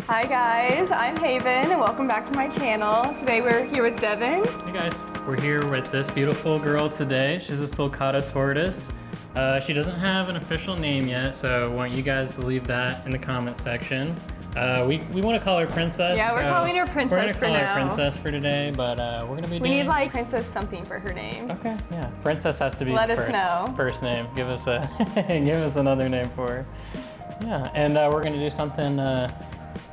Hi guys, I'm Haven and welcome back to my channel. Today we're here with Devon. Hey guys, we're here with this beautiful girl today. She's a Sulcata tortoise. She doesn't have an official name yet, so I want you guys to leave that in the comment section. We want to call her Princess. Yeah, we're calling her Princess for now. We're going to call her Princess for today, but we're going to be We need like Princess something for her name. Okay, yeah. Princess has to be Let us know. First name. Give us a give us another name for her. Yeah, and we're going to do something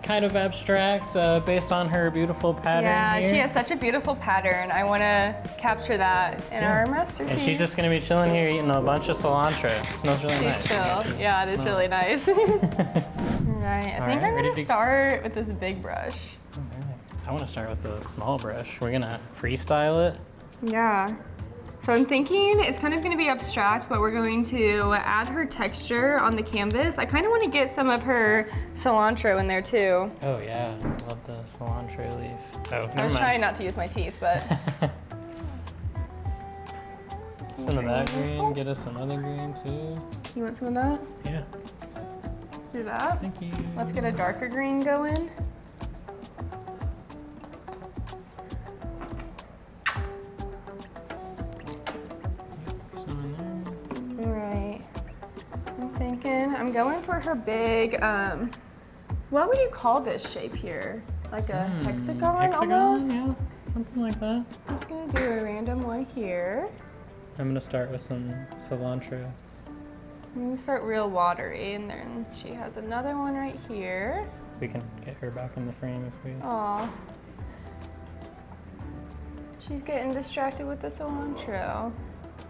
kind of abstract based on her beautiful pattern. Yeah, here. she has such a beautiful pattern. I want to capture that in our masterpiece. And she's just going to be chilling here eating a bunch of cilantro. It smells really nice. She's chill. Yeah, it is really nice. Right, I think I'm going to start with this big brush. I want to start with the small brush. We're going to freestyle it. Yeah. So I'm thinking it's kind of going to be abstract, but we're going to add her texture on the canvas. I kind of want to get some of her cilantro in there too. Oh yeah, I love the cilantro leaf. Oh, I was trying not to use my teeth, but. Some of that green, get us some other green too. You want some of that? Yeah. Let's do that. Thank you. Let's get a darker green going. I'm going for her big, what would you call this shape here? Like a hexagon almost? Yeah, something like that. I'm just gonna do a random one here. I'm gonna start with some cilantro. I'm gonna start real watery, and then she has another one right here. We can get her back in the frame if we... Aw. She's getting distracted with the cilantro.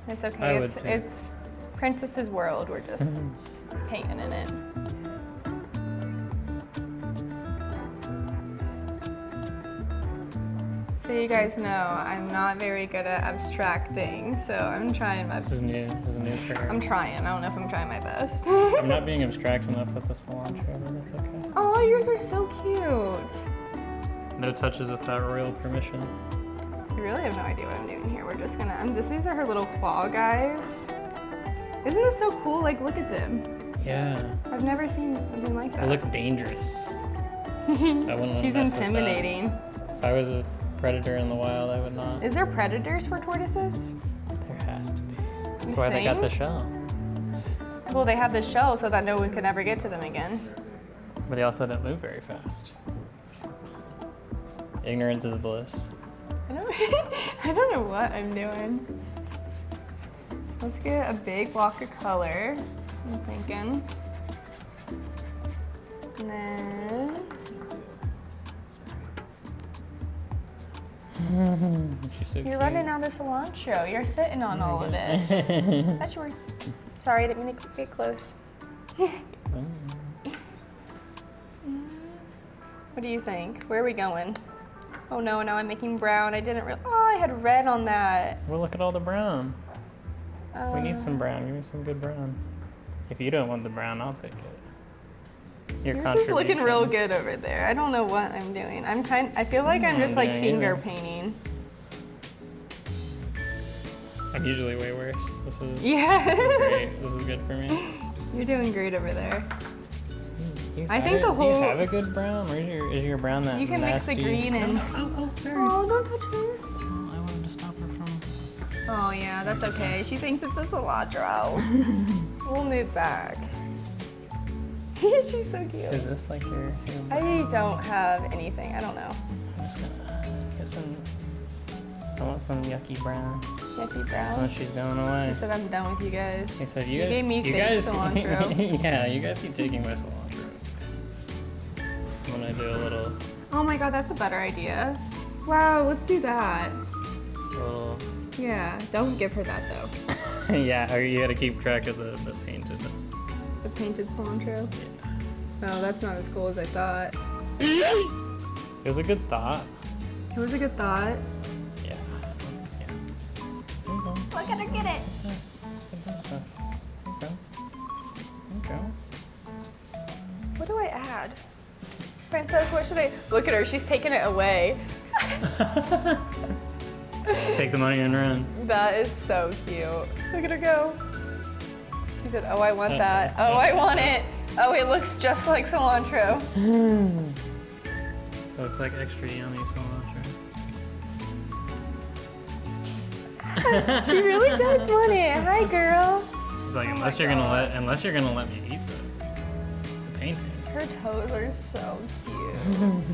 It's okay, it's Princess's world, we're just painting in it. So you guys know I'm not very good at abstract things, so I'm trying my best. This is new for her. I'm trying. I don't know if I'm trying my best. I'm not being abstract enough with the cilantro, but that's okay. Oh, yours are so cute. No touches without royal permission. I really have no idea what I'm doing here. We're just gonna, these are her little claw guys. Isn't this so cool? Like, look at them. Yeah. I've never seen something like that. It looks dangerous. I wouldn't want to She's mess with intimidating. that. If I was a predator in the wild, I would not. Is there predators for tortoises? There has to be. That's why they got the shell. Well, they have the shell so that no one can ever get to them again. But they also don't move very fast. Ignorance is bliss. I don't know what I'm doing. Let's get a big block of color, I'm thinking. And then... She's so You're running out of cilantro. You're sitting on all of it. That's yours. Sorry, I didn't mean to get close. What do you think? Where are we going? Oh no, now I'm making brown. I didn't really, oh, I had red on that. Well, look at all the brown. We need some brown. Give me some good brown. If you don't want the brown, I'll take it. You're just looking real good over there. I don't know what I'm doing. I feel like I'm just like finger painting. I'm usually way worse. This is great. This is good for me. You're doing great over there. I think the whole... Do you have a good brown? Is your brown that You can nasty? mix the green and... Oh, don't touch her. I wanted to stop her from... Oh yeah, that's okay. She thinks it's a cilantro. We'll move back. She's so cute. Is this like your I don't have anything. I don't know. I'm just gonna get some... I want some yucky brown. Yucky brown? Oh, she's going away. She said I'm done with you guys. She said you gave me fake cilantro. Yeah, you guys keep taking my cilantro. I'm gonna do a little... Oh my god, that's a better idea. Wow, let's do that. Little... Yeah, don't give her that though. Yeah, or you gotta keep track of the painted. The painted cilantro? Yeah. Oh, that's not as cool as I thought. It was a good thought. It was a good thought. Yeah. Look at her get it. Okay. What do I add? Princess, what should I... Look at her, she's taking it away. Take the money and run. That is so cute. Look at her go. She said, oh, I want that. Oh, I want it. Oh, it looks just like cilantro. Looks like extra yummy cilantro. She really does want it. Hi, girl. She's like, Oh unless my you're God. unless you're gonna let me eat the painting. Her toes are so cute.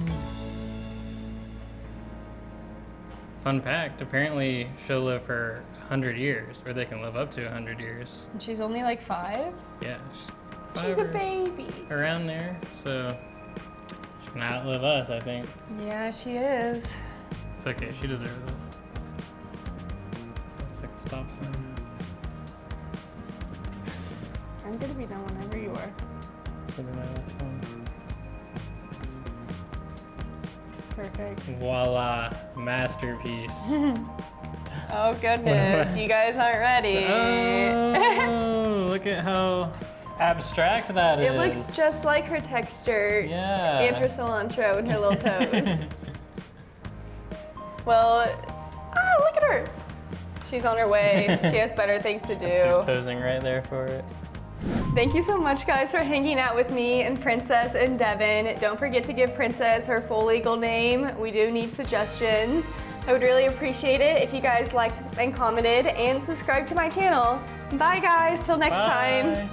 Fun fact, apparently she'll live for 100 years, or they can live up to 100 years. And she's only like 5? Yeah, She's a baby. around there, so she can outlive us, I think. Yeah, she is. It's okay, she deserves it. Looks like a stop sign. I'm gonna be done whenever you are. So do my last one. Perfect. Voila, masterpiece. Oh goodness, you guys aren't ready. Oh, look at how abstract that is. It looks just like her texture Yeah. and her cilantro and her little toes. Well, look at her. She's on her way. She has better things to do. She's posing right there for it. Thank you so much, guys, for hanging out with me and Princess and Devon. Don't forget to give Princess her full legal name. We do need suggestions. I would really appreciate it if you guys liked and commented and subscribed to my channel. Bye, guys. Till next time. Bye.